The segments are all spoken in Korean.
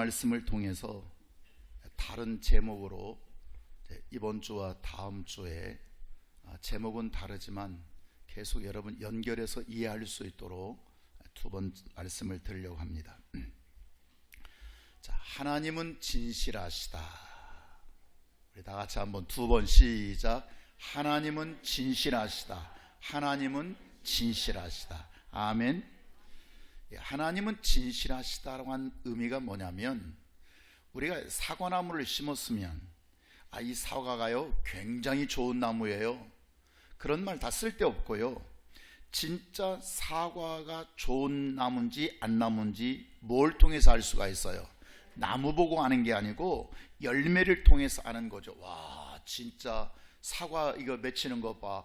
말씀을 통해서 다른 제목으로 이번 주와 다음 주에 제목은 다르지만 계속 여러분 연결해서 이해할 수 있도록 두 번 말씀을 드리려고 합니다. 자, 하나님은 진실하시다. 우리 다 같이 한번 두 번 시작. 하나님은 진실하시다. 하나님은 진실하시다. 아멘. 하나님은 진실하시다라고 한 의미가 뭐냐면, 우리가 사과나무를 심었으면 이 사과가요 굉장히 좋은 나무예요, 그런 말 다 쓸데없고요. 진짜 사과가 좋은 나무인지 안 나무인지 뭘 통해서 알 수가 있어요? 나무 보고 아는 게 아니고 열매를 통해서 아는 거죠. 와, 진짜 사과 이거 맺히는 거 봐.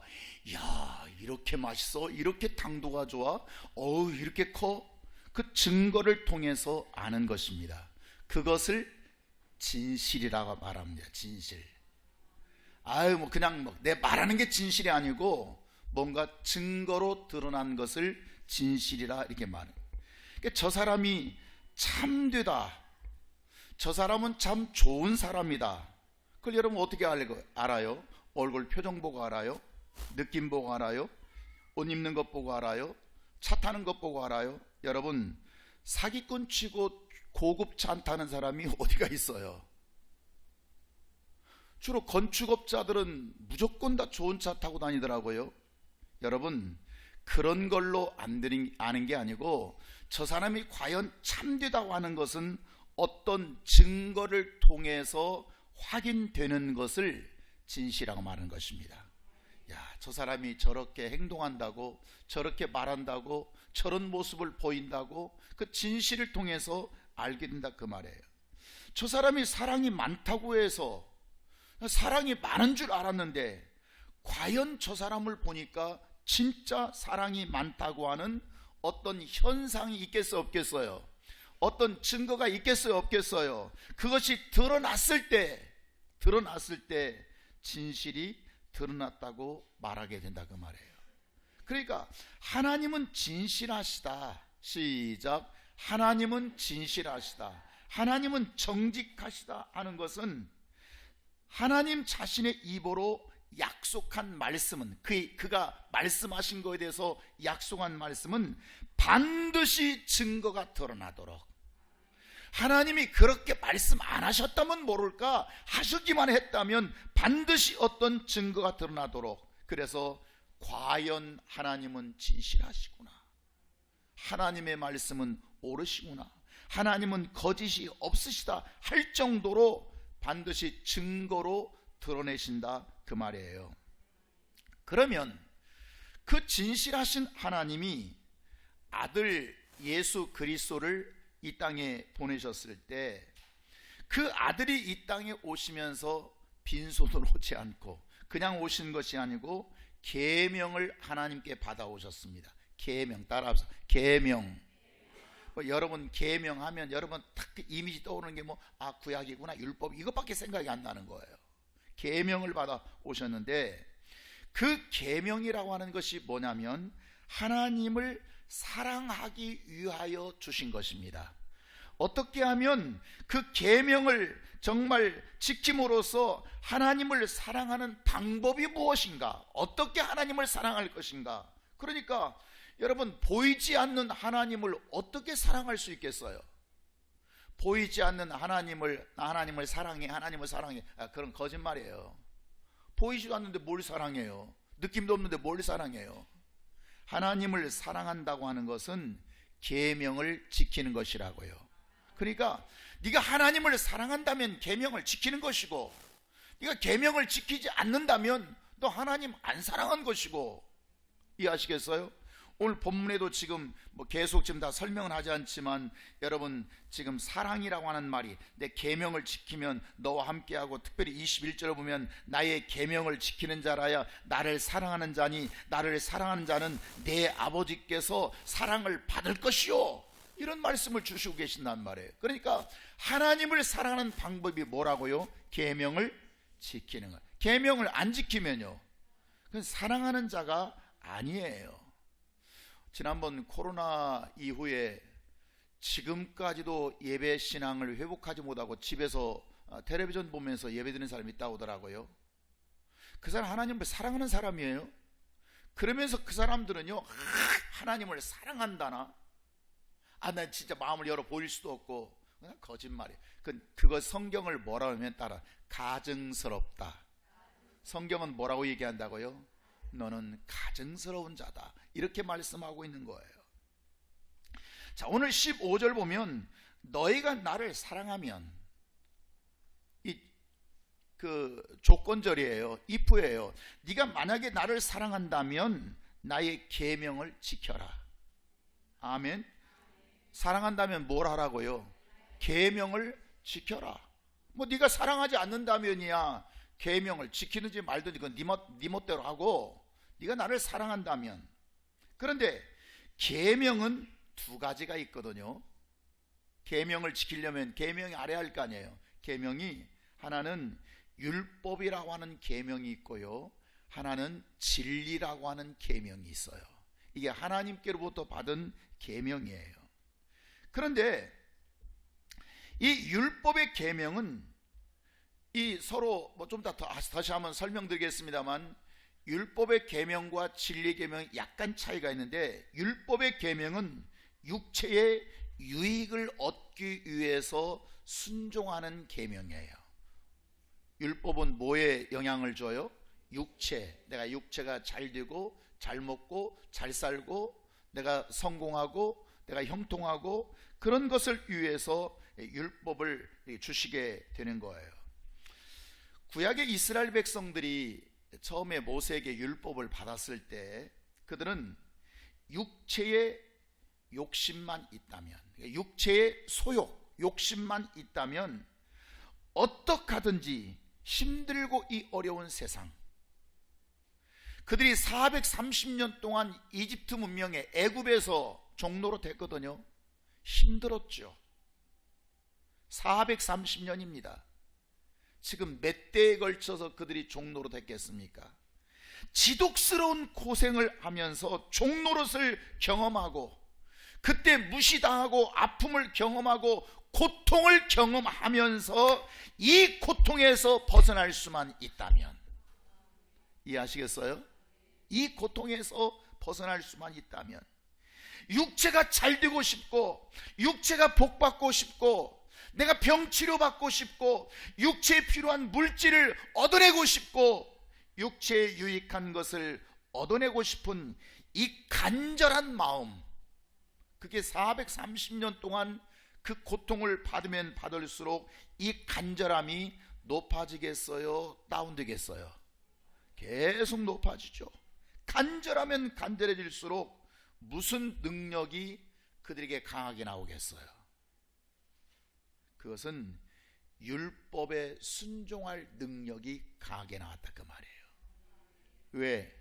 야, 이렇게 맛있어? 이렇게 당도가 좋아? 어우, 이렇게 커? 그 증거를 통해서 아는 것입니다. 그것을 진실이라고 말합니다. 진실. 그냥 내 말하는 게 진실이 아니고 뭔가 증거로 드러난 것을 진실이라 이렇게 말해요. 그러니까 저 사람이 참되다, 저 사람은 참 좋은 사람이다, 그걸 여러분 어떻게 알아요? 얼굴 표정 보고 알아요? 느낌 보고 알아요? 옷 입는 것 보고 알아요? 차 타는 것 보고 알아요? 여러분, 사기꾼 치고 고급 차 안 타는 사람이 어디가 있어요? 주로 건축업자들은 무조건 다 좋은 차 타고 다니더라고요. 여러분, 그런 걸로 아는 게 아니고, 저 사람이 과연 참되다고 하는 것은 어떤 증거를 통해서 확인되는 것을 진실이라고 말하는 것입니다. 야, 저 사람이 저렇게 행동한다고, 저렇게 말한다고, 저런 모습을 보인다고, 그 진실을 통해서 알게 된다, 그 말이에요. 저 사람이 사랑이 많다고 해서 사랑이 많은 줄 알았는데, 과연 저 사람을 보니까 진짜 사랑이 많다고 하는 어떤 현상이 있겠어요, 없겠어요? 어떤 증거가 있겠어요, 없겠어요? 그것이 드러났을 때 진실이 드러났다고 말하게 된다, 그 말이에요. 그러니까 하나님은 진실하시다. 시작. 하나님은 진실하시다, 하나님은 정직하시다 하는 것은 하나님 자신의 입으로 약속한 말씀은, 그가 말씀하신 것에 대해서 약속한 말씀은 반드시 증거가 드러나도록, 하나님이 그렇게 말씀 안 하셨다면 모를까, 하셨기만 했다면 반드시 어떤 증거가 드러나도록. 그래서 과연 하나님은 진실하시구나, 하나님의 말씀은 옳으시구나, 하나님은 거짓이 없으시다 할 정도로 반드시 증거로 드러내신다, 그 말이에요. 그러면 그 진실하신 하나님이 아들 예수 그리스도를 이 땅에 보내셨을 때, 그 아들이 이 땅에 오시면서 빈손으로 오지 않고 그냥 오신 것이 아니고 계명을 하나님께 받아오셨습니다. 계명, 따라합시다. 계명. 여러분, 계명하면 여러분 딱 그 이미지 떠오르는 게 구약이구나, 율법, 이것밖에 생각이 안 나는 거예요. 계명을 받아 오셨는데, 그 계명이라고 하는 것이 뭐냐면 하나님을 사랑하기 위하여 주신 것입니다. 어떻게 하면 그 계명을 정말 지킴으로써 하나님을 사랑하는 방법이 무엇인가, 어떻게 하나님을 사랑할 것인가. 그러니까 여러분, 보이지 않는 하나님을 어떻게 사랑할 수 있겠어요? 보이지 않는 하나님을 사랑해, 하나님을 사랑해, 그런 거짓말이에요. 보이지도 않는데 뭘 사랑해요? 느낌도 없는데 뭘 사랑해요? 하나님을 사랑한다고 하는 것은 계명을 지키는 것이라고요. 그러니까 네가 하나님을 사랑한다면 계명을 지키는 것이고, 네가 계명을 지키지 않는다면 너 하나님 안 사랑한 것이고, 이해하시겠어요? 오늘 본문에도 지금 계속 지금 다 설명은 하지 않지만, 여러분 지금 사랑이라고 하는 말이, 내 계명을 지키면 너와 함께하고, 특별히 21절을 보면 나의 계명을 지키는 자라야 나를 사랑하는 자니, 나를 사랑하는 자는 내 아버지께서 사랑을 받을 것이요, 이런 말씀을 주시고 계신단 말이에요. 그러니까 하나님을 사랑하는 방법이 뭐라고요? 계명을 지키는 것. 계명을 안 지키면요, 그건 사랑하는 자가 아니에요. 지난번 코로나 이후에 지금까지도 예배 신앙을 회복하지 못하고 집에서 텔레비전 보면서 예배드리는 사람이 있다고 하더라고요. 그 사람 하나님을 사랑하는 사람이에요. 그러면서 그 사람들은요, 하나님을 사랑한다나? 난 진짜 마음을 열어 보일 수도 없고, 그냥 거짓말이에요. 그거 성경을 뭐라고 하면 따라 가증스럽다. 성경은 뭐라고 얘기한다고요? 너는 가증스러운 자다, 이렇게 말씀하고 있는 거예요. 자, 오늘 15절 보면 너희가 나를 사랑하면, 그 조건절이에요. if예요. 네가 만약에 나를 사랑한다면 나의 계명을 지켜라. 아멘. 사랑한다면 뭘 하라고요? 계명을 지켜라. 뭐 네가 사랑하지 않는다면이야 계명을 지키는지 말든지 그건 네 멋대로 하고, 네가 나를 사랑한다면. 그런데 계명은 두 가지가 있거든요. 계명을 지키려면 계명이 알아야 할 거 아니에요. 계명이 하나는 율법이라고 하는 계명이 있고요, 하나는 진리라고 하는 계명이 있어요. 이게 하나님께로부터 받은 계명이에요. 그런데 이 율법의 계명은 이 서로 좀 다시 한번 설명드리겠습니다만, 율법의 계명과 진리의 계명이 약간 차이가 있는데, 율법의 계명은 육체의 유익을 얻기 위해서 순종하는 계명이에요. 율법은 뭐에 영향을 줘요? 육체. 내가 육체가 잘 되고 잘 먹고 잘 살고 내가 성공하고 내가 형통하고, 그런 것을 위해서 율법을 주시게 되는 거예요. 구약의 이스라엘 백성들이 처음에 모세에게 율법을 받았을 때 그들은 육체의 욕심만 있다면, 육체의 소욕, 욕심만 있다면 어떻게 하든지 힘들고 이 어려운 세상, 그들이 430년 동안 이집트 문명의 애굽에서 종로로 됐거든요. 힘들었죠. 430년입니다. 지금 몇 대에 걸쳐서 그들이 종로로 됐겠습니까? 지독스러운 고생을 하면서 종노릇을 경험하고, 그때 무시당하고 아픔을 경험하고 고통을 경험하면서 이 고통에서 벗어날 수만 있다면, 이해하시겠어요? 이 고통에서 벗어날 수만 있다면, 육체가 잘 되고 싶고, 육체가 복받고 싶고, 내가 병 치료받고 싶고, 육체에 필요한 물질을 얻어내고 싶고, 육체에 유익한 것을 얻어내고 싶은 이 간절한 마음, 그게 430년 동안 그 고통을 받으면 받을수록 이 간절함이 높아지겠어요? 다운되겠어요? 계속 높아지죠. 간절하면 간절해질수록 무슨 능력이 그들에게 강하게 나오겠어요? 그것은 율법에 순종할 능력이 강하게 나왔다, 그 말이에요. 왜?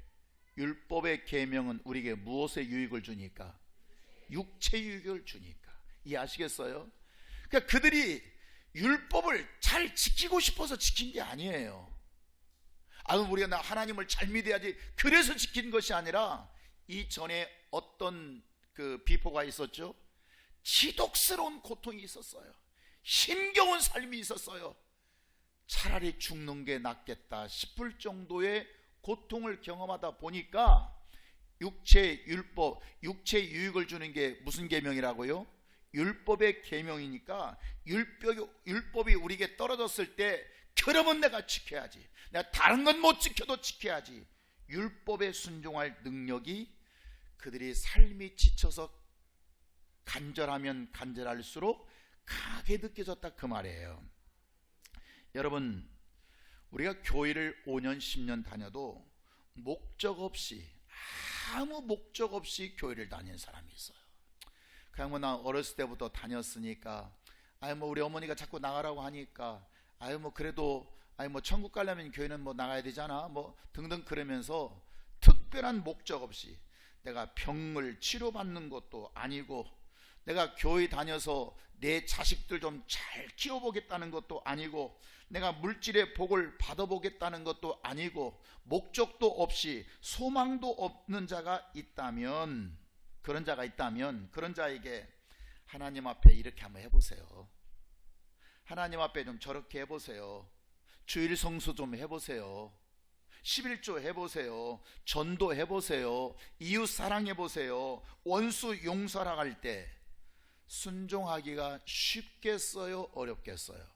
율법의 계명은 우리에게 무엇의 유익을 주니까? 육체 유익을 주니까. 이해하시겠어요? 그러니까 그들이 율법을 잘 지키고 싶어서 지킨 게 아니에요. 우리가 하나님을 잘 믿어야지 그래서 지킨 것이 아니라, 이전에 어떤 그 비포가 있었죠? 지독스러운 고통이 있었어요. 힘겨운 삶이 있었어요. 차라리 죽는 게 낫겠다 싶을 정도의 고통을 경험하다 보니까 육체 율법, 육체 유익을 주는 게 무슨 계명이라고요? 율법의 계명이니까, 율법이 우리에게 떨어졌을 때 그러면 내가 지켜야지, 내가 다른 건 못 지켜도 지켜야지, 율법에 순종할 능력이 그들이 삶이 지쳐서 간절하면 간절할수록 강하게 느껴졌다, 그 말이에요. 여러분, 우리가 교회를 5년 10년 다녀도 목적 없이, 아무 목적 없이 교회를 다니는 사람이 있어요. 그냥 나 어렸을 때부터 다녔으니까, 우리 어머니가 자꾸 나가라고 하니까, 그래도 천국 가려면 교회는 나가야 되잖아, 등등, 그러면서 특별한 목적 없이, 내가 병을 치료받는 것도 아니고, 내가 교회 다녀서 내 자식들 좀 잘 키워보겠다는 것도 아니고, 내가 물질의 복을 받아보겠다는 것도 아니고, 목적도 없이 소망도 없는 자가 있다면, 그런 자에게 하나님 앞에 이렇게 한번 해보세요. 하나님 앞에 좀 저렇게 해보세요. 주일 성수 좀 해보세요. 11조 해보세요. 전도 해보세요. 이웃 사랑해보세요. 원수 용서할 때 순종하기가 쉽겠어요? 어렵겠어요?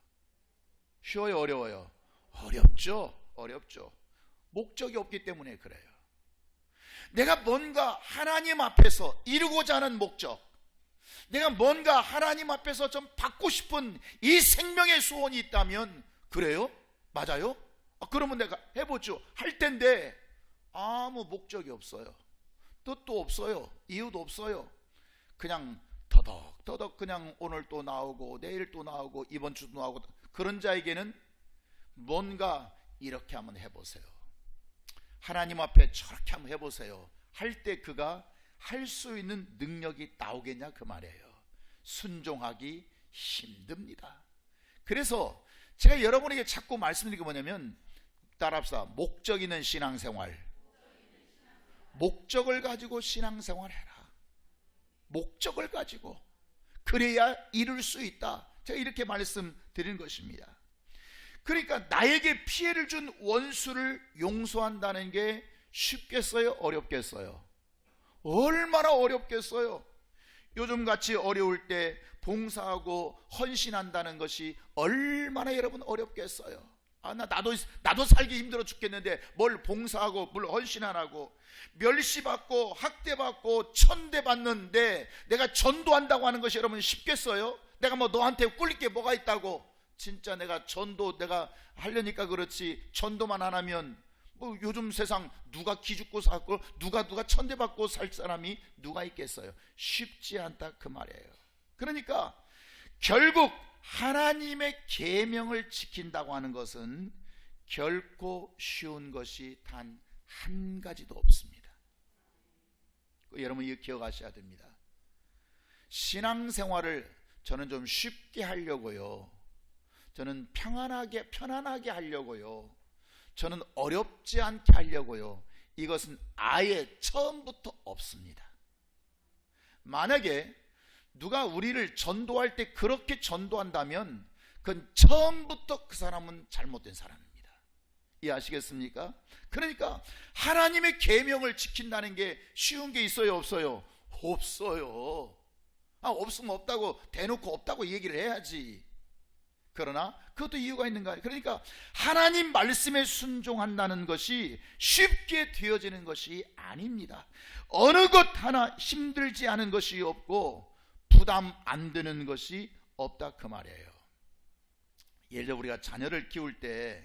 쉬워요? 어려워요? 어렵죠. 어렵죠. 목적이 없기 때문에 그래요. 내가 뭔가 하나님 앞에서 이루고자 하는 목적, 내가 뭔가 하나님 앞에서 좀 받고 싶은 이 생명의 소원이 있다면, 그래요? 맞아요? 그러면 내가 해보죠. 할 텐데 아무 목적이 없어요. 뜻도 없어요. 이유도 없어요. 그냥 더덕더덕 그냥 오늘 또 나오고 내일 또 나오고 이번 주도 나오고, 그런 자에게는 뭔가 이렇게 한번 해보세요. 하나님 앞에 저렇게 한번 해보세요. 할 때 그가 할 수 있는 능력이 나오겠냐 그 말이에요. 순종하기 힘듭니다. 그래서 제가 여러분에게 자꾸 말씀드리는 게 뭐냐면, 따라합시다. 목적 있는 신앙생활. 목적을 가지고 신앙생활 해라. 목적을 가지고. 그래야 이룰 수 있다. 제가 이렇게 말씀드리는 것입니다. 그러니까 나에게 피해를 준 원수를 용서한다는 게 쉽겠어요? 어렵겠어요? 얼마나 어렵겠어요? 요즘같이 어려울 때 봉사하고 헌신한다는 것이 얼마나 여러분 어렵겠어요? 나도 살기 힘들어 죽겠는데 뭘 봉사하고 뭘 헌신 안 하고, 멸시받고 학대받고 천대받는데 내가 전도한다고 하는 것이 여러분 쉽겠어요? 내가 뭐 너한테 꿀릴 게 뭐가 있다고 진짜 내가 전도 내가 하려니까 그렇지, 전도만 안 하면 뭐 요즘 세상 누가 기죽고 살고 누가 천대받고 살 사람이 누가 있겠어요? 쉽지 않다 그 말이에요. 그러니까 결국 하나님의 계명을 지킨다고 하는 것은 결코 쉬운 것이 단 한 가지도 없습니다. 여러분 이거 기억하셔야 됩니다. 신앙생활을 저는 좀 쉽게 하려고요, 저는 편안하게 하려고요, 저는 어렵지 않게 하려고요, 이것은 아예 처음부터 없습니다. 만약에 누가 우리를 전도할 때 그렇게 전도한다면 그건 처음부터 그 사람은 잘못된 사람입니다. 이해하시겠습니까? 그러니까 하나님의 계명을 지킨다는 게 쉬운 게 있어요? 없어요? 없어요. 없으면 없다고 대놓고 없다고 얘기를 해야지. 그러나 그것도 이유가 있는가? 그러니까 하나님 말씀에 순종한다는 것이 쉽게 되어지는 것이 아닙니다. 어느 것 하나 힘들지 않은 것이 없고 부담 안 되는 것이 없다 그 말이에요. 예를 들어 우리가 자녀를 키울 때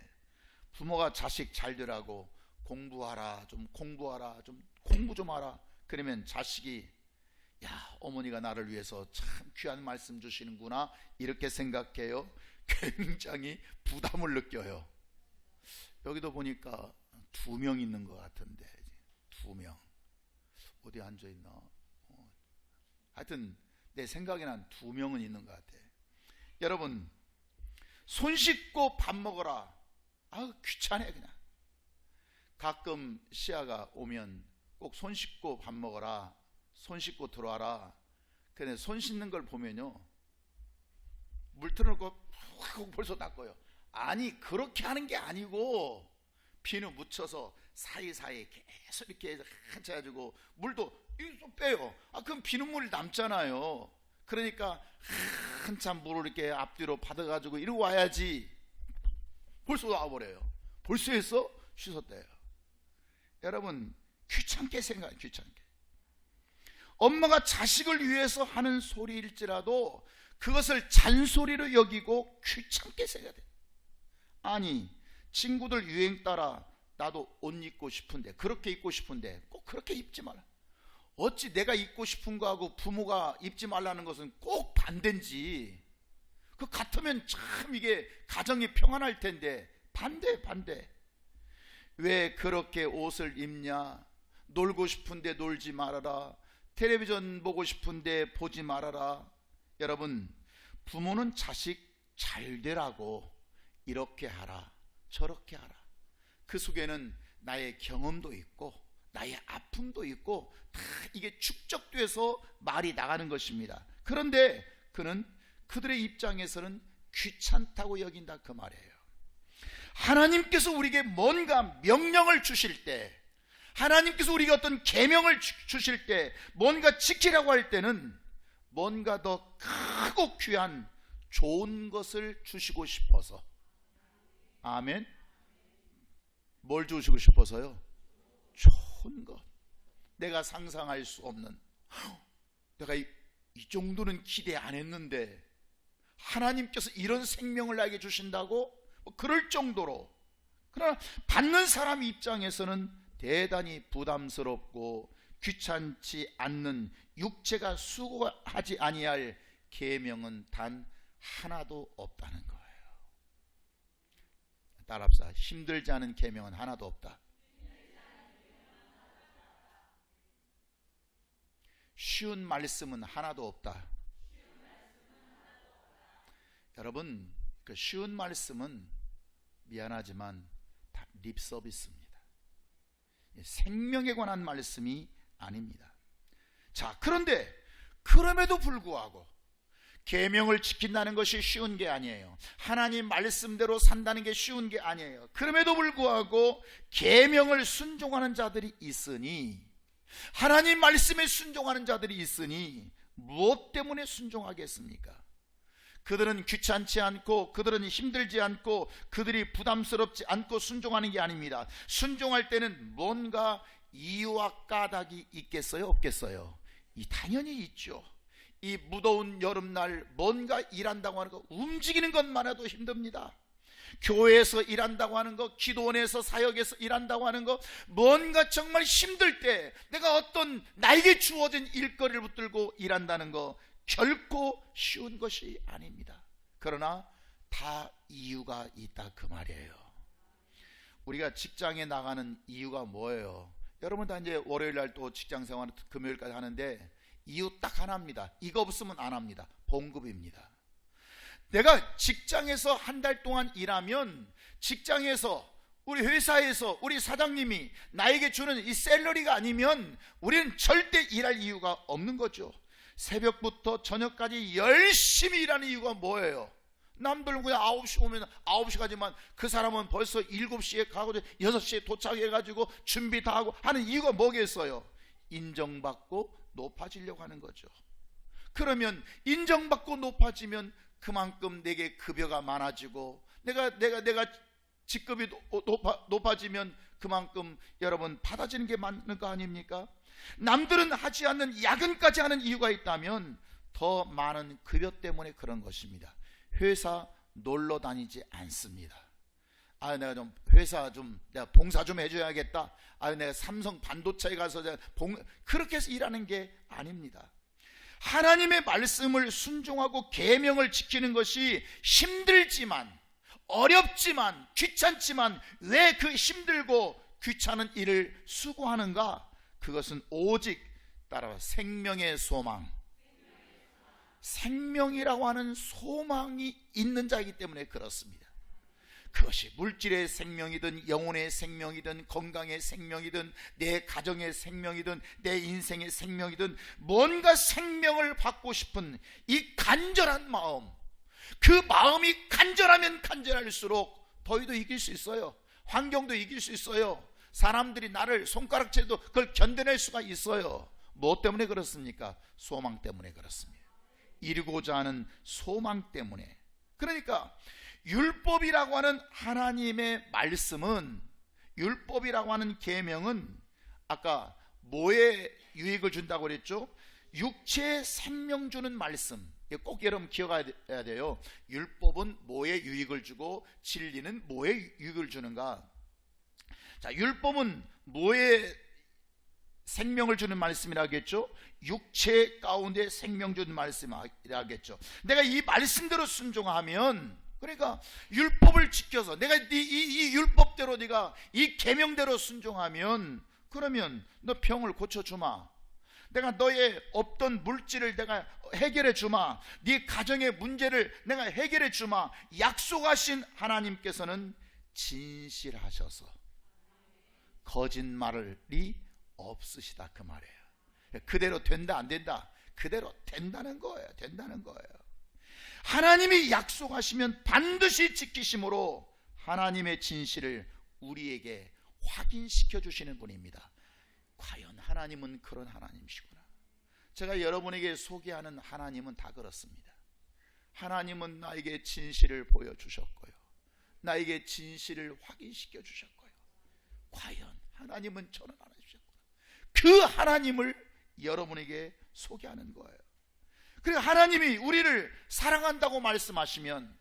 부모가 자식 잘 되라고 공부하라, 좀 공부하라, 좀 공부 좀 하라, 그러면 자식이 야, 어머니가 나를 위해서 참 귀한 말씀 주시는구나 이렇게 생각해요. 굉장히 부담을 느껴요. 여기도 보니까 2명 있는 것 같은데, 2명 어디 앉아있나? 하여튼 내 생각에는 한 2명은 있는 것 같아. 여러분, 손 씻고 밥 먹어라. 귀찮아 그냥. 가끔 시아가 오면 꼭 손 씻고 밥 먹어라, 손 씻고 들어와라. 근데 손 씻는 걸 보면요, 물 틀어놓고 푹 벌써 닦아요. 아니 그렇게 하는 게 아니고 비누 묻혀서 사이사이 계속 이렇게 한차 해가지고 물도 쏙 빼요. 그럼 비눗물 남잖아요. 그러니까 한참 물을 이렇게 앞뒤로 받아가지고 이러고 와야지. 벌써 와버려요. 벌써 했어? 씻었대요. 여러분 귀찮게 생각해. 귀찮게. 엄마가 자식을 위해서 하는 소리일지라도 그것을 잔소리로 여기고 귀찮게 생각해. 아니 친구들 유행 따라 나도 옷 입고 싶은데, 그렇게 입고 싶은데 꼭 그렇게 입지 마라. 어찌 내가 입고 싶은 거하고 부모가 입지 말라는 것은 꼭 반대인지. 그 같으면 참 이게 가정이 평안할 텐데 반대. 왜 그렇게 옷을 입냐? 놀고 싶은데 놀지 말아라. 텔레비전 보고 싶은데 보지 말아라. 여러분, 부모는 자식 잘 되라고 이렇게 하라 저렇게 하라. 그 속에는 나의 경험도 있고 나의 아픔 거품도 있고 다 이게 축적돼서 말이 나가는 것입니다. 그런데 그들의 입장에서는 귀찮다고 여긴다 그 말이에요. 하나님께서 우리에게 뭔가 명령을 주실 때, 하나님께서 우리에게 어떤 계명을 주실 때, 뭔가 지키라고 할 때는 뭔가 더 크고 귀한 좋은 것을 주시고 싶어서. 아멘. 뭘 주시고 싶어서요? 좋은 것. 내가 상상할 수 없는, 내가 이 정도는 기대 안 했는데 하나님께서 이런 생명을 나에게 주신다고? 그럴 정도로. 그러나 받는 사람 입장에서는 대단히 부담스럽고 귀찮지 않는, 육체가 수고하지 아니할 계명은 단 하나도 없다는 거예요. 따라합시다. 힘들지 않은 계명은 하나도 없다. 쉬운 말씀은 하나도 없다. 여러분, 그 쉬운 말씀은 미안하지만 다 립서비스입니다. 생명에 관한 말씀이 아닙니다. 자, 그런데 그럼에도 불구하고 계명을 지킨다는 것이 쉬운 게 아니에요. 하나님 말씀대로 산다는 게 쉬운 게 아니에요. 그럼에도 불구하고 계명을 순종하는 자들이 있으니, 하나님 말씀에 순종하는 자들이 있으니 무엇 때문에 순종하겠습니까? 그들은 귀찮지 않고, 그들은 힘들지 않고, 그들이 부담스럽지 않고 순종하는 게 아닙니다. 순종할 때는 뭔가 이유와 까닭이 있겠어요? 없겠어요? 당연히 있죠. 이 무더운 여름날 뭔가 일한다고 하는 거, 움직이는 것만 해도 힘듭니다. 교회에서 일한다고 하는 거, 기도원에서 사역에서 일한다고 하는 거, 뭔가 정말 힘들 때 내가 어떤 나에게 주어진 일거리를 붙들고 일한다는 거 결코 쉬운 것이 아닙니다. 그러나 다 이유가 있다 그 말이에요. 우리가 직장에 나가는 이유가 뭐예요? 여러분 다 이제 월요일 날 또 직장 생활 금요일까지 하는데 이유 딱 하나입니다. 이거 없으면 안 합니다. 봉급입니다. 내가 직장에서 한 달 동안 일하면, 직장에서, 우리 회사에서 우리 사장님이 나에게 주는 이 샐러리가 아니면 우리는 절대 일할 이유가 없는 거죠. 새벽부터 저녁까지 열심히 일하는 이유가 뭐예요? 남들은 그냥 9시 오면 9시 가지만 그 사람은 벌써 7시에 가고 6시에 도착해가지고 준비 다 하고 하는 이유가 뭐겠어요? 인정받고 높아지려고 하는 거죠. 그러면 인정받고 높아지면 그만큼 내게 급여가 많아지고, 내가 직급이 높아지면 그만큼 여러분 받아지는 게 많은 거 아닙니까? 남들은 하지 않는 야근까지 하는 이유가 있다면 더 많은 급여 때문에 그런 것입니다. 회사 놀러 다니지 않습니다. 내가 좀 회사 내가 봉사 좀 해줘야겠다. 내가 삼성 반도체에 가서 그렇게 해서 일하는 게 아닙니다. 하나님의 말씀을 순종하고 계명을 지키는 것이 힘들지만, 어렵지만, 귀찮지만 왜 그 힘들고 귀찮은 일을 수고하는가? 그것은 오직 따라와 생명의 소망, 생명이라고 하는 소망이 있는 자이기 때문에 그렇습니다. 그것이 물질의 생명이든 영혼의 생명이든 건강의 생명이든 내 가정의 생명이든 내 인생의 생명이든 뭔가 생명을 받고 싶은 이 간절한 마음, 그 마음이 간절하면 간절할수록 더위도 이길 수 있어요. 환경도 이길 수 있어요. 사람들이 나를 손가락질도 그걸 견뎌낼 수가 있어요. 뭐 때문에 그렇습니까? 소망 때문에 그렇습니다. 이루고자 하는 소망 때문에. 그러니까 율법이라고 하는 하나님의 말씀은, 율법이라고 하는 계명은 아까 뭐에 유익을 준다고 그랬죠? 육체에 생명 주는 말씀. 꼭 여러분 기억해야 돼요. 율법은 뭐에 유익을 주고 진리는 뭐에 유익을 주는가? 자, 율법은 뭐에 생명을 주는 말씀이라겠죠? 육체 가운데 생명 주는 말씀이라겠죠. 내가 이 말씀대로 순종하면, 그러니까 율법을 지켜서 내가 이 율법대로 네가 이 계명대로 순종하면, 그러면 너 병을 고쳐주마, 내가 너의 없던 물질을 내가 해결해 주마, 네 가정의 문제를 내가 해결해 주마. 약속하신 하나님께서는 진실하셔서 거짓말이 없으시다 그 말이에요. 그대로 된다 안 된다? 그대로 된다는 거예요. 된다는 거예요. 하나님이 약속하시면 반드시 지키심으로 하나님의 진실을 우리에게 확인시켜 주시는 분입니다. 과연 하나님은 그런 하나님이시구나. 제가 여러분에게 소개하는 하나님은 다 그렇습니다. 하나님은 나에게 진실을 보여주셨고요, 나에게 진실을 확인시켜 주셨고요. 과연 하나님은 저런 하나님이셨구나. 그 하나님을 여러분에게 소개하는 거예요. 그리고 하나님이 우리를 사랑한다고 말씀하시면,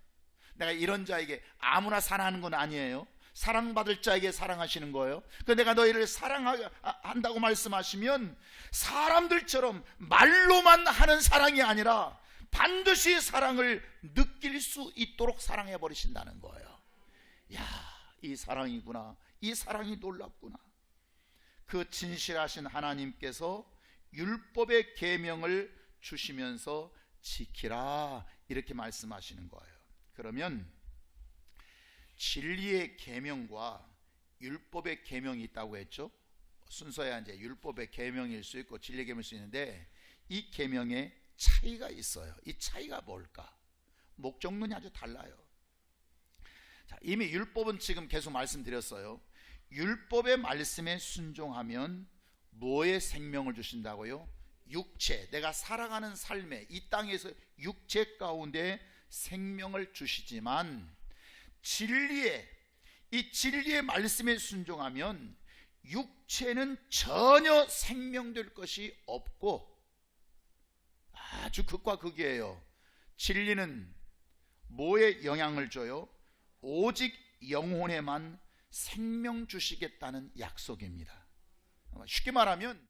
내가 이런 자에게 아무나 사랑하는 건 아니에요. 사랑받을 자에게 사랑하시는 거예요. 그 내가 너희를 사랑한다고 말씀하시면 사람들처럼 말로만 하는 사랑이 아니라 반드시 사랑을 느낄 수 있도록 사랑해 버리신다는 거예요. 야, 이 사랑이구나. 이 사랑이 놀랍구나. 그 진실하신 하나님께서 율법의 계명을 주시면서 지키라 이렇게 말씀하시는 거예요. 그러면 진리의 계명과 율법의 계명이 있다고 했죠. 순서야 이제 율법의 계명일 수 있고 진리의 계명일 수 있는데, 이 계명에 차이가 있어요. 이 차이가 뭘까? 목적론이 아주 달라요. 자, 이미 율법은 지금 계속 말씀드렸어요. 율법의 말씀에 순종하면 뭐의 생명을 주신다고요? 육체, 내가 살아가는 삶에 이 땅에서 육체 가운데 생명을 주시지만, 이 진리의 말씀에 순종하면 육체는 전혀 생명될 것이 없고, 아주 극과 극이에요. 진리는 뭐에 영향을 줘요? 오직 영혼에만 생명 주시겠다는 약속입니다. 쉽게 말하면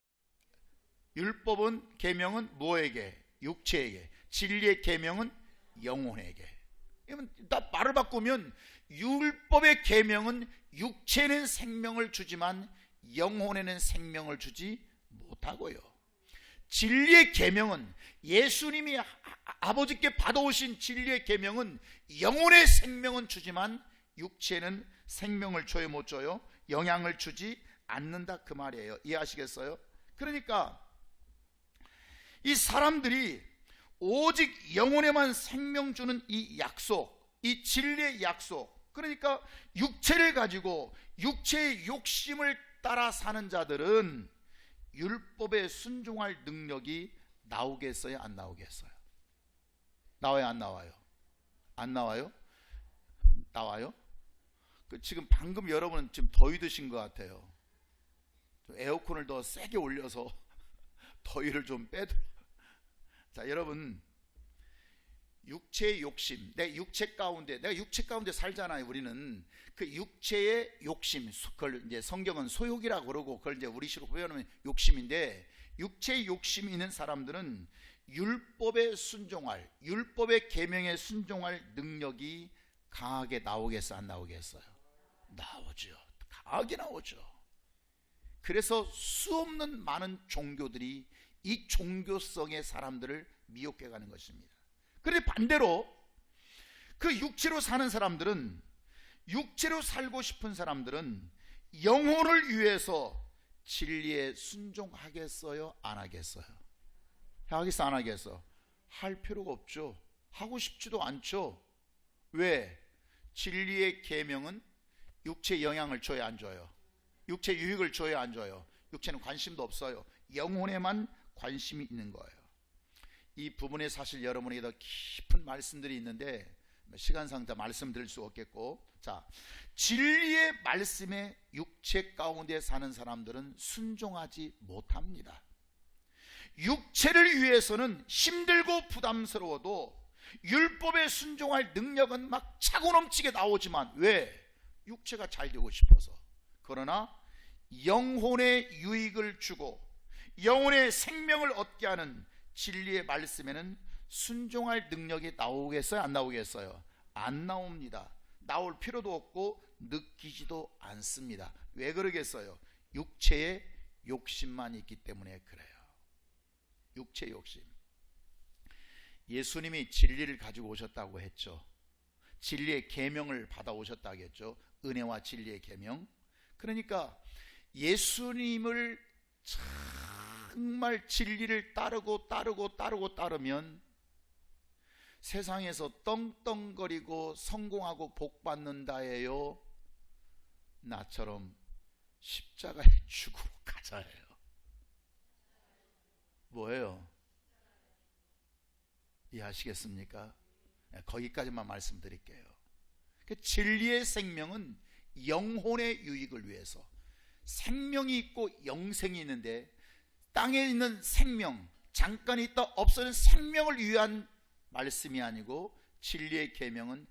율법은, 계명은 뭐에게? 육체에게. 진리의 계명은 영혼에게. 말을 바꾸면 율법의 계명은 육체는 생명을 주지만 영혼에는 생명을 주지 못하고요, 진리의 계명은, 예수님이 아버지께 받아오신 진리의 계명은 영혼의 생명은 주지만 육체는 생명을 줘요 못 줘요? 영향을 주지 않는다 그 말이에요. 이해하시겠어요? 그러니까 이 사람들이 오직 영혼에만 생명 주는 이 약속, 이 진리의 약속, 그러니까 육체를 가지고 육체의 욕심을 따라 사는 자들은 율법에 순종할 능력이 나오겠어요 안 나오겠어요? 나와요 안 나와요? 안 나와요? 나와요? 지금 방금 여러분은 지금 더위 드신 것 같아요. 에어컨을 더 세게 올려서 더위를 좀 빼도. 자, 여러분, 육체의 욕심, 내가 육체 가운데 살잖아요. 우리는 그 육체의 욕심, 그걸 이제 성경은 소욕이라고 그러고, 그걸 이제 우리식으로 표현하면 욕심인데, 육체의 욕심이 있는 사람들은 율법에 순종할, 율법의 계명에 순종할 능력이 강하게 나오겠어 안 나오겠어요? 나오죠. 강하게 나오죠. 그래서 수없는 많은 종교들이 이 종교성의 사람들을 미혹해 가는 것입니다. 그런데 반대로 그 육체로 사는 사람들은, 육체로 살고 싶은 사람들은 영혼을 위해서 진리에 순종하겠어요 안 하겠어요? 하겠어 안 하겠어? 할 필요가 없죠. 하고 싶지도 않죠. 왜? 진리의 계명은 육체에 영향을 줘야 안 줘요? 육체 유익을 줘야 안 줘요? 육체는 관심도 없어요. 영혼에만 관심이 있는 거예요. 이 부분에 사실 여러분에게 더 깊은 말씀들이 있는데 시간상 다 말씀드릴 수 없겠고, 자, 진리의 말씀에 육체 가운데 사는 사람들은 순종하지 못합니다. 육체를 위해서는 힘들고 부담스러워도 율법에 순종할 능력은 막 차고 넘치게 나오지만, 왜? 육체가 잘 되고 싶어서. 그러나 영혼의 유익을 주고 영혼의 생명을 얻게 하는 진리의 말씀에는 순종할 능력이 나오겠어요 안 나오겠어요? 안 나옵니다. 나올 필요도 없고 느끼지도 않습니다. 왜 그러겠어요? 육체의 욕심만 있기 때문에 그래요. 육체의 욕심. 예수님이 진리를 가지고 오셨다고 했죠. 진리의 계명을 받아오셨다고 했죠. 은혜와 진리의 계명. 그러니까 예수님을 정말 진리를 따르면 세상에서 떵떵거리고 성공하고 복받는다예요, 나처럼 십자가의 죽으로 가자예요? 뭐예요? 이해하시겠습니까? 거기까지만 말씀드릴게요. 진리의 생명은 영혼의 유익을 위해서, 생명이 있고 영생이 있는데 땅에 있는 생명, 잠깐 있다 없어지는 생명을 위한 말씀이 아니고 진리의 계명은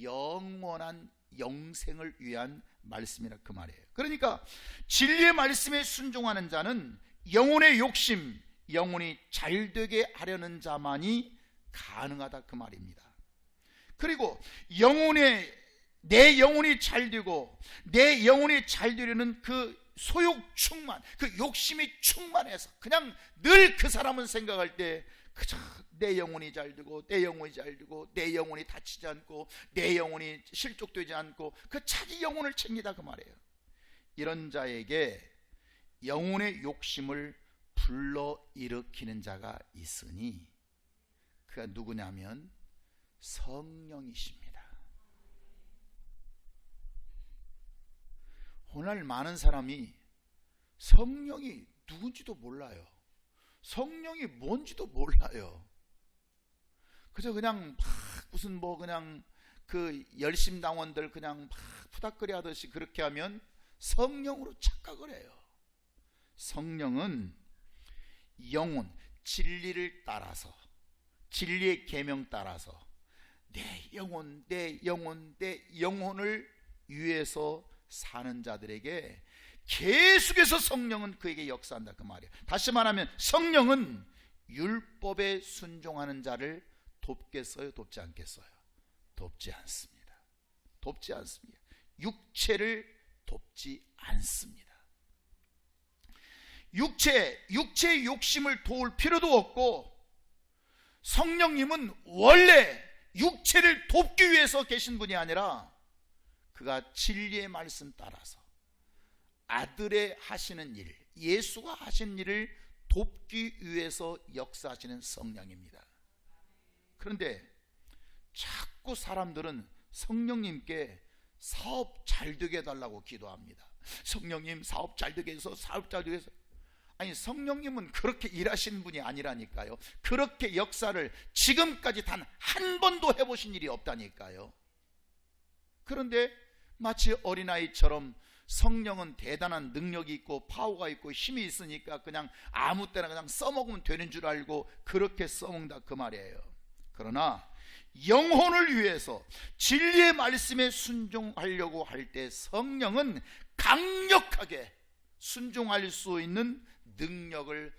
영원한 영생을 위한 말씀이라 그 말이에요. 그러니까 진리의 말씀에 순종하는 자는 영혼의 욕심, 영혼이 잘되게 하려는 자만이 가능하다 그 말입니다. 그리고 내 영혼이 잘되고 내 영혼이 잘되려는 그 소욕 충만, 그 욕심이 충만해서 그냥 늘 그 사람은 생각할 때 그저 내 영혼이 잘되고 내 영혼이 잘되고 내 영혼이 다치지 않고 내 영혼이 실족되지 않고 그 자기 영혼을 챙기다 그 말이에요. 이런 자에게 영혼의 욕심을 불러일으키는 자가 있으니 그가 누구냐면 성령이십니다. 오늘 많은 사람이 성령이 누군지도 몰라요. 성령이 뭔지도 몰라요. 그저 그냥 막 무슨 그냥 그 열심당원들 그냥 막 푸닥거리 하듯이 그렇게 하면 성령으로 착각을 해요. 성령은 영혼, 진리를 따라서, 진리의 계명 따라서 내 영혼을 위해서 사는 자들에게 계속해서 성령은 그에게 역사한다 그 말이에요. 다시 말하면 성령은 율법에 순종하는 자를 돕겠어요, 돕지 않겠어요? 돕지 않습니다. 돕지 않습니다. 육체를 돕지 않습니다. 육체의 욕심을 도울 필요도 없고, 성령님은 원래 육체를 돕기 위해서 계신 분이 아니라 그가 진리의 말씀 따라서 아들의 하시는 일, 예수가 하신 일을 돕기 위해서 역사하시는 성령입니다. 그런데 자꾸 사람들은 성령님께 사업 잘 되게 해달라고 기도합니다. 성령님 사업 잘 되게 해서, 사업 잘 되게 해서. 아니, 성령님은 그렇게 일하시는 분이 아니라니까요. 그렇게 역사를 지금까지 단 한 번도 해보신 일이 없다니까요. 그런데 마치 어린아이처럼 성령은 대단한 능력이 있고 파워가 있고 힘이 있으니까 그냥 아무 때나 그냥 써먹으면 되는 줄 알고 그렇게 써먹는다 그 말이에요. 그러나 영혼을 위해서 진리의 말씀에 순종하려고 할 때 성령은 강력하게 순종할 수 있는 능력을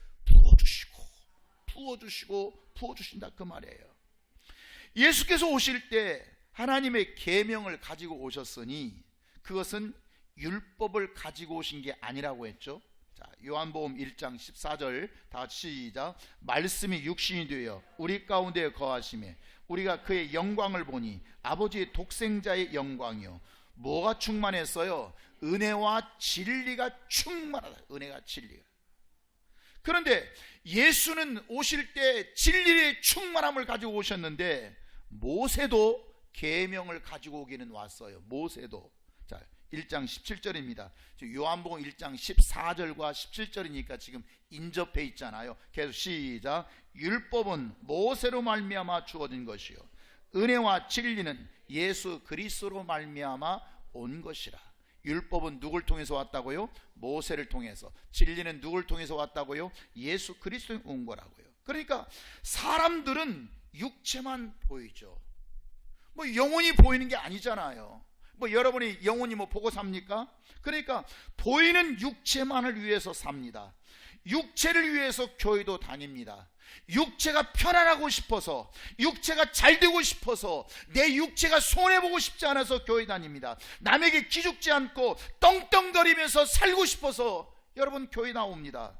부어주신다 그 말이에요. 예수께서 오실 때 하나님의 계명을 가지고 오셨으니 그것은 율법을 가지고 오신 게 아니라고 했죠. 자, 요한복음 1장 14절 다 같이 시작. 말씀이 육신이 되어 우리 가운데 거하심에 우리가 그의 영광을 보니 아버지의 독생자의 영광이요. 뭐가 충만했어요? 은혜와 진리가 충만하다. 은혜가 진리가. 그런데 예수는 오실 때 진리의 충만함을 가지고 오셨는데 모세도 계명을 가지고 오기는 왔어요. 모세도. 자, 1장 17절입니다. 요한복음 1장 14절과 17절이니까 지금 인접해 있잖아요. 계속 시작. 율법은 모세로 말미암아 주어진 것이요 은혜와 진리는 예수 그리스도로 말미암아 온 것이라. 율법은 누굴 통해서 왔다고요? 모세를 통해서. 진리는 누굴 통해서 왔다고요? 예수 그리스도에 온 거라고요. 그러니까 사람들은 육체만 보이죠. 영혼이 보이는 게 아니잖아요. 여러분이 영혼이 보고 삽니까? 그러니까 보이는 육체만을 위해서 삽니다. 육체를 위해서 교회도 다닙니다. 육체가 편안하고 싶어서, 육체가 잘 되고 싶어서, 내 육체가 손해보고 싶지 않아서 교회 다닙니다. 남에게 기죽지 않고 떵떵거리면서 살고 싶어서 여러분 교회 나옵니다.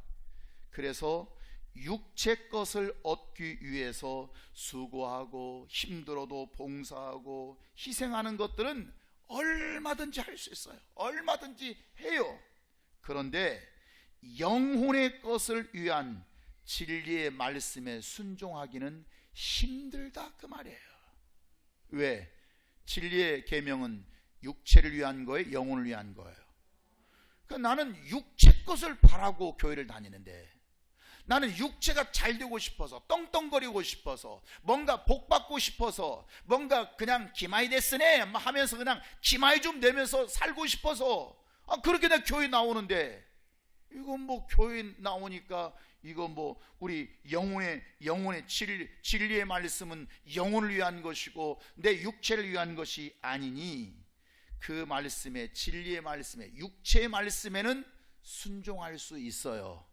그래서 육체 것을 얻기 위해서 수고하고 힘들어도 봉사하고 희생하는 것들은 얼마든지 할 수 있어요. 얼마든지 해요. 그런데 영혼의 것을 위한 진리의 말씀에 순종하기는 힘들다 그 말이에요. 왜? 진리의 계명은 육체를 위한 거예요? 영혼을 위한 거예요? 그러니까 나는 육체 것을 바라고 교회를 다니는데, 나는 육체가 잘 되고 싶어서, 떵떵거리고 싶어서, 뭔가 복받고 싶어서, 뭔가 그냥 기마이 데스네 하면서 그냥 기마이 좀 내면서 살고 싶어서 그렇게 내가 교회 나오는데, 이건 뭐 교회 나오니까 이거 뭐 우리 영혼의 진리의 말씀은 영혼을 위한 것이고 내 육체를 위한 것이 아니니, 그 말씀에, 진리의 말씀에, 육체의 말씀에는 순종할 수 있어요.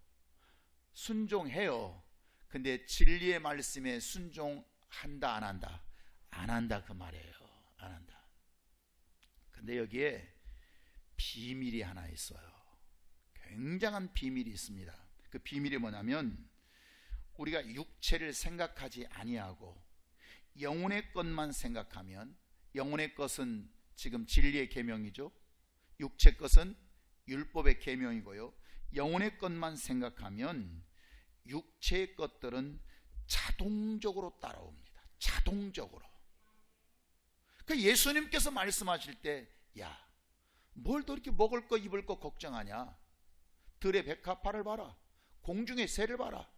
순종해요. 근데 진리의 말씀에 순종한다 안 한다? 안 한다 그 말이에요. 안 한다. 근데 여기에 비밀이 하나 있어요. 굉장한 비밀이 있습니다. 그 비밀이 뭐냐면, 우리가 육체를 생각하지 아니하고 영혼의 것만 생각하면, 영혼의 것은 지금 진리의 계명이죠. 육체 것은 율법의 계명이고요. 영혼의 것만 생각하면 육체의 것들은 자동적으로 따라옵니다. 자동적으로. 그 예수님께서 말씀하실 때, 야, 뭘 더 이렇게 먹을 거 입을 거 걱정하냐? 들의 백합화를 봐라, 공중의 새를 봐라.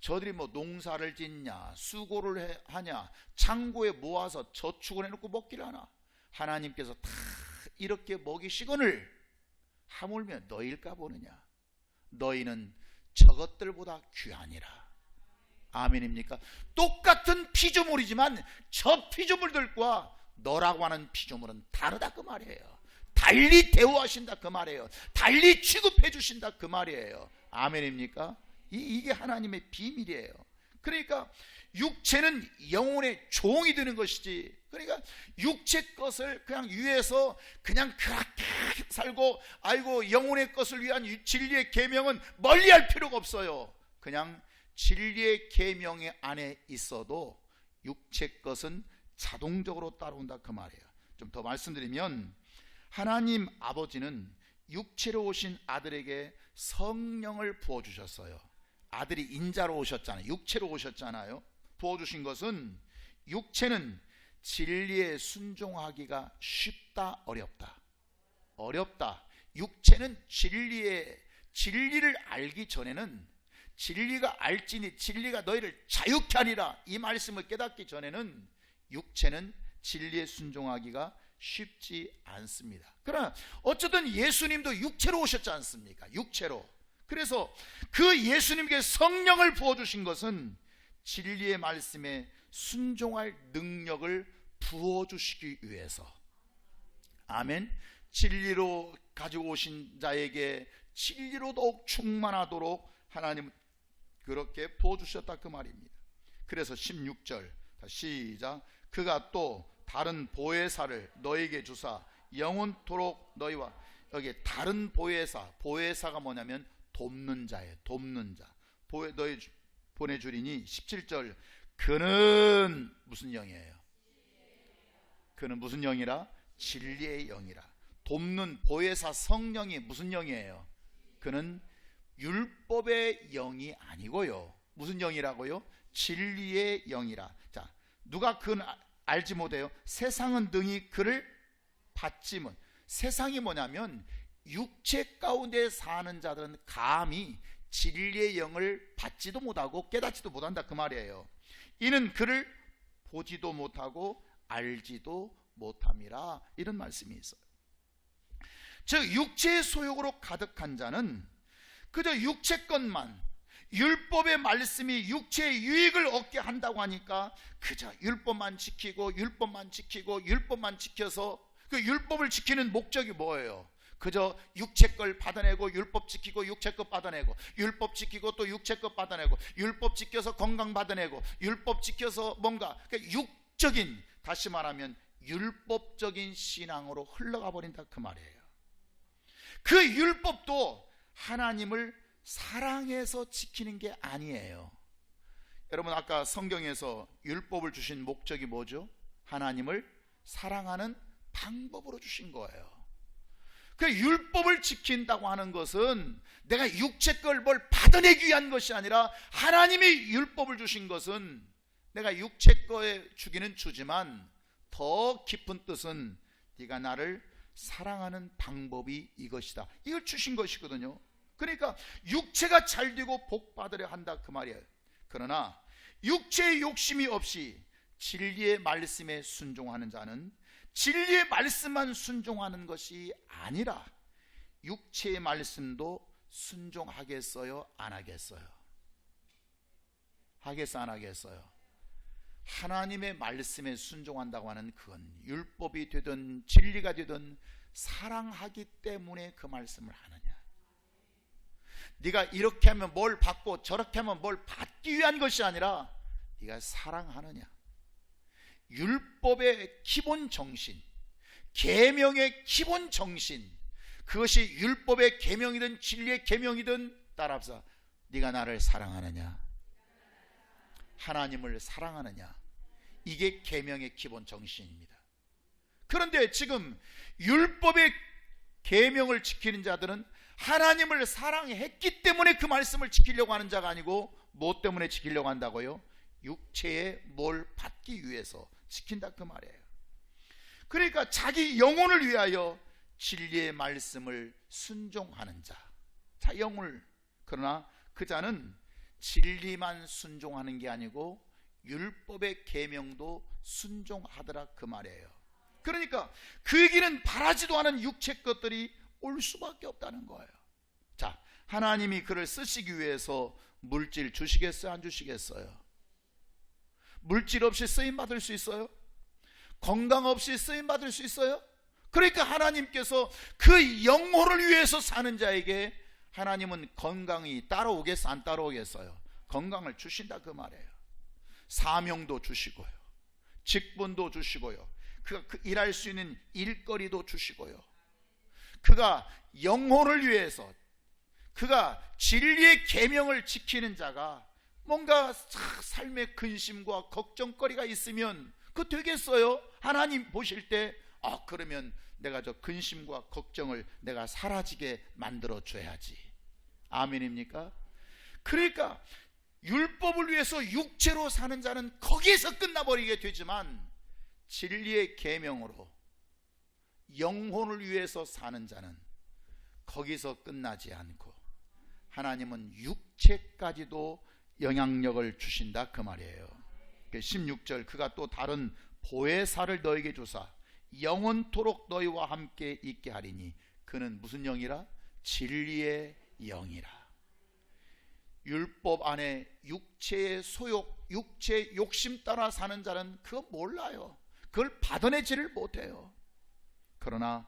저들이 뭐 농사를 짓냐, 수고를 하냐, 창고에 모아서 저축을 해놓고 먹기를 하나. 하나님께서 다 이렇게 먹이시거늘 하물며 너희일까 보느냐? 너희는 저것들보다 귀하니라. 아멘입니까? 똑같은 피조물이지만 저 피조물들과 너라고 하는 피조물은 다르다 그 말이에요. 달리 대우하신다 그 말이에요. 달리 취급해 주신다 그 말이에요. 아멘입니까? 이게 하나님의 비밀이에요. 그러니까 육체는 영혼의 종이 되는 것이지, 그러니까 육체 것을 그냥 위해서 그냥 그렇게 살고, 아이고 영혼의 것을 위한 진리의 계명은 멀리할 필요가 없어요. 그냥 진리의 계명 안에 있어도 육체 것은 자동적으로 따라온다 그 말이에요. 좀 더 말씀드리면, 하나님 아버지는 육체로 오신 아들에게 성령을 부어주셨어요. 아들이 인자로 오셨잖아요. 육체로 오셨잖아요. 부어주신 것은, 육체는 진리에 순종하기가 쉽다 어렵다? 어렵다. 육체는 진리를 알기 전에는, 진리가 알지니 진리가 너희를 자유케 하리라, 이 말씀을 깨닫기 전에는 육체는 진리에 순종하기가 쉽지 않습니다. 그러나 어쨌든 예수님도 육체로 오셨지 않습니까? 육체로. 그래서 그 예수님께 성령을 부어주신 것은 진리의 말씀에 순종할 능력을 부어주시기 위해서. 아멘. 진리로 가지고 오신 자에게 진리로 더욱 충만하도록 하나님은 그렇게 부어주셨다 그 말입니다. 그래서 16절 시작. 그가 또 다른 보혜사를 너에게 주사 영원토록 너희와, 여기 다른 보혜사가 뭐냐면 돕는 자예요. 돕는 자. 너희 보내주리니 17절. 그는 무슨 영이에요? 그는 무슨 영이라? 진리의 영이라. 돕는 보혜사 성령이 무슨 영이에요? 그는 율법의 영이 아니고요. 무슨 영이라고요? 진리의 영이라. 자, 누가 그는 알지 못해요? 세상은 능히 그를 받지 못. 세상이 뭐냐면 육체 가운데 사는 자들은 감히 진리의 영을 받지도 못하고 깨닫지도 못한다 그 말이에요. 이는 그를 보지도 못하고 알지도 못함이라, 이런 말씀이 있어요. 즉 육체의 소욕으로 가득한 자는 그저 육체 것만, 율법의 말씀이 육체의 유익을 얻게 한다고 하니까 그저 율법만 지키고 율법만 지켜서, 그 율법을 지키는 목적이 뭐예요? 그저 육체 걸 받아내고 율법 지키고 육체 것 받아내고, 율법 지키고 또 육체 것 받아내고, 율법 지켜서 건강 받아내고, 율법 지켜서 뭔가, 그러니까 육적인, 다시 말하면 율법적인 신앙으로 흘러가 버린다 그 말이에요. 그 율법도 하나님을 사랑해서 지키는 게 아니에요. 여러분, 아까 성경에서 율법을 주신 목적이 뭐죠? 하나님을 사랑하는 방법으로 주신 거예요. 그 율법을 지킨다고 하는 것은 내가 육체 걸 뭘 받아내기 위한 것이 아니라 하나님이 율법을 주신 것은 내가 육체 거에 주기는 주지만 더 깊은 뜻은 네가 나를 사랑하는 방법이 이것이다, 이걸 주신 것이거든요. 그러니까 육체가 잘 되고 복 받으려 한다 그 말이에요. 그러나 육체의 욕심이 없이 진리의 말씀에 순종하는 자는 진리의 말씀만 순종하는 것이 아니라 육체의 말씀도 순종하겠어요, 안 하겠어요? 하겠어, 안 하겠어요? 하나님의 말씀에 순종한다고 하는 그건 율법이 되든 진리가 되든 사랑하기 때문에 그 말씀을 하느냐. 네가 이렇게 하면 뭘 받고 저렇게 하면 뭘 받기 위한 것이 아니라 네가 사랑하느냐. 율법의 기본 정신, 계명의 기본 정신, 그것이 율법의 계명이든 진리의 계명이든 따라합시다. 네가 나를 사랑하느냐, 하나님을 사랑하느냐, 이게 계명의 기본 정신입니다. 그런데 지금 율법의 계명을 지키는 자들은 하나님을 사랑했기 때문에 그 말씀을 지키려고 하는 자가 아니고 뭐 때문에 지키려고 한다고요? 육체에 뭘 받기 위해서 지킨다 그 말이에요. 그러니까 자기 영혼을 위하여 진리의 말씀을 순종하는 자, 자 영혼을, 그러나 그 자는 진리만 순종하는 게 아니고 율법의 계명도 순종하더라 그 말이에요. 그러니까 그에게는 바라지도 않은 육체 것들이 올 수밖에 없다는 거예요. 자, 하나님이 그를 쓰시기 위해서 물질 주시겠어요, 안 주시겠어요? 물질 없이 쓰임 받을 수 있어요? 건강 없이 쓰임 받을 수 있어요? 그러니까 하나님께서 그 영혼을 위해서 사는 자에게 하나님은 건강이 따라오겠어, 안 따라오겠어요? 건강을 주신다 그 말이에요. 사명도 주시고요, 직분도 주시고요, 그가 일할 수 있는 일거리도 주시고요, 그가 영혼을 위해서, 그가 진리의 계명을 지키는 자가 뭔가 삶의 근심과 걱정거리가 있으면 그거 되겠어요? 하나님 보실 때 그러면 내가 저 근심과 걱정을 내가 사라지게 만들어 줘야지. 아멘입니까? 그러니까 율법을 위해서 육체로 사는 자는 거기에서 끝나버리게 되지만 진리의 계명으로 영혼을 위해서 사는 자는 거기서 끝나지 않고 하나님은 육체까지도 영향력을 주신다 그 말이에요. 16절, 그가 또 다른 보혜사를 너에게 주사 영원토록 너희와 함께 있게 하리니 그는 무슨 영이라? 진리의 영이라. 율법 안에 육체의 소욕, 육체의 욕심 따라 사는 자는 그거 몰라요. 그걸 받아내지를 못해요. 그러나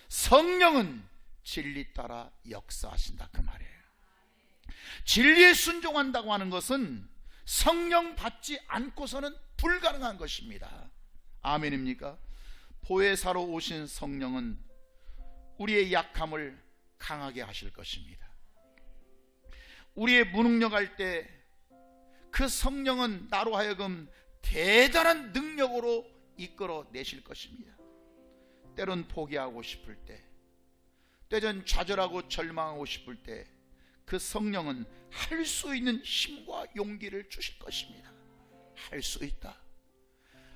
성령은 진리 따라 역사하신다 그 말이에요. 진리에 순종한다고 하는 것은 성령 받지 않고서는 불가능한 것입니다. 아멘입니까? 보혜사로 오신 성령은 우리의 약함을 강하게 하실 것입니다. 우리의 무능력할 때 그 성령은 나로 하여금 대단한 능력으로 이끌어 내실 것입니다. 때론 포기하고 싶을 때, 때론 좌절하고 절망하고 싶을 때 그 성령은 할 수 있는 힘과 용기를 주실 것입니다. 할 수 있다.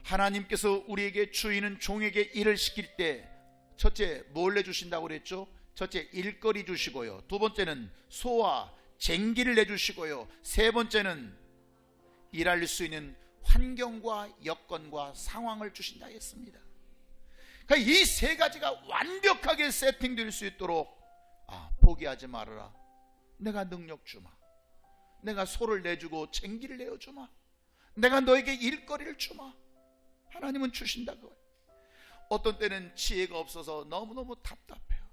하나님께서 우리에게 주인은 종에게 일을 시킬 때 첫째 뭘 내주신다고 그랬죠? 첫째 일거리 주시고요, 두 번째는 소와 쟁기를 내주시고요, 세 번째는 일할 수 있는 환경과 여건과 상황을 주신다 했습니다. 그러니까 이 세 가지가 완벽하게 세팅될 수 있도록 포기하지 말아라. 내가 능력 주마, 내가 소를 내주고 쟁기를 내어주마, 내가 너에게 일거리를 주마. 하나님은 주신다 그거예요. 어떤 때는 지혜가 없어서 너무너무 답답해요.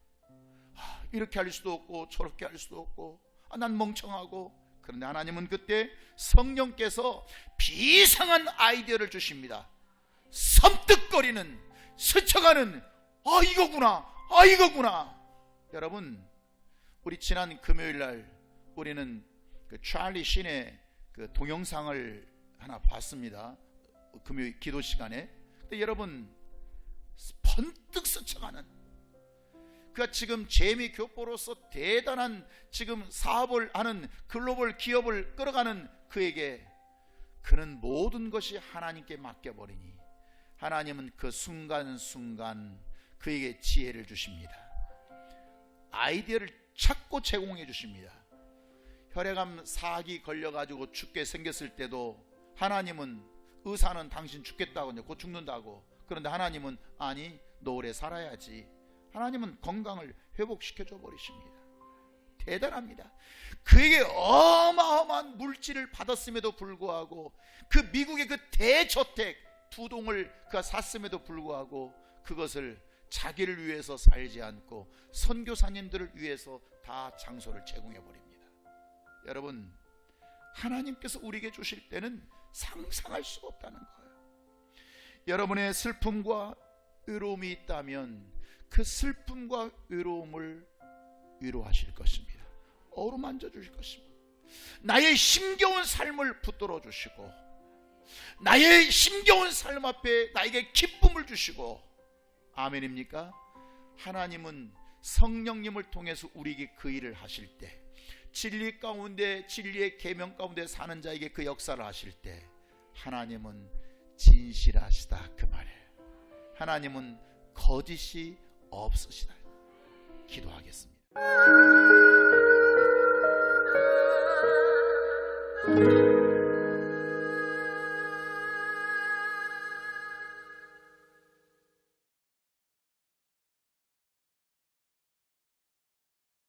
이렇게 할 수도 없고 저렇게 할 수도 없고 난 멍청하고. 그런데 하나님은 그때 성령께서 비상한 아이디어를 주십니다. 섬뜩거리는, 스쳐가는 이거구나. 여러분, 우리 지난 금요일날 우리는 그 찰리 신의 그 동영상을 하나 봤습니다. 금요일 기도 시간에. 근데 여러분, 번뜩 스쳐가는 그가 지금 재미 교포로서 대단한 지금 사업을 하는 글로벌 기업을 끌어가는 그에게 그는 모든 것이 하나님께 맡겨버리니 하나님은 그 순간순간 그에게 지혜를 주십니다. 아이디어를 찾고 제공해 주십니다. 혈액암 사기 걸려가지고 죽게 생겼을 때도 하나님은 의사는 당신 죽겠다고 곧 죽는다고, 그런데 하나님은 아니 너 오래 살아야지. 하나님은 건강을 회복시켜줘 버리십니다. 대단합니다. 그에게 어마어마한 물질을 받았음에도 불구하고 그 미국의 그 대저택 2동을 그가 샀음에도 불구하고 그것을 자기를 위해서 살지 않고 선교사님들을 위해서 다 장소를 제공해 버립니다. 여러분, 하나님께서 우리에게 주실 때는 상상할 수가 없다는 거예요. 여러분의 슬픔과 외로움이 있다면 그 슬픔과 외로움을 위로하실 것입니다. 어루만져 주실 것입니다. 나의 힘겨운 삶을 붙들어 주시고 나의 힘겨운 삶 앞에 나에게 기쁨을 주시고, 아멘입니까? 하나님은 성령님을 통해서 우리에게 그 일을 하실 때, 진리 가운데 진리의 계명 가운데 사는 자에게 그 역사를 하실 때 하나님은 진실하시다 그 말이에요. 하나님은 거짓이 없으시다. 기도하겠습니다.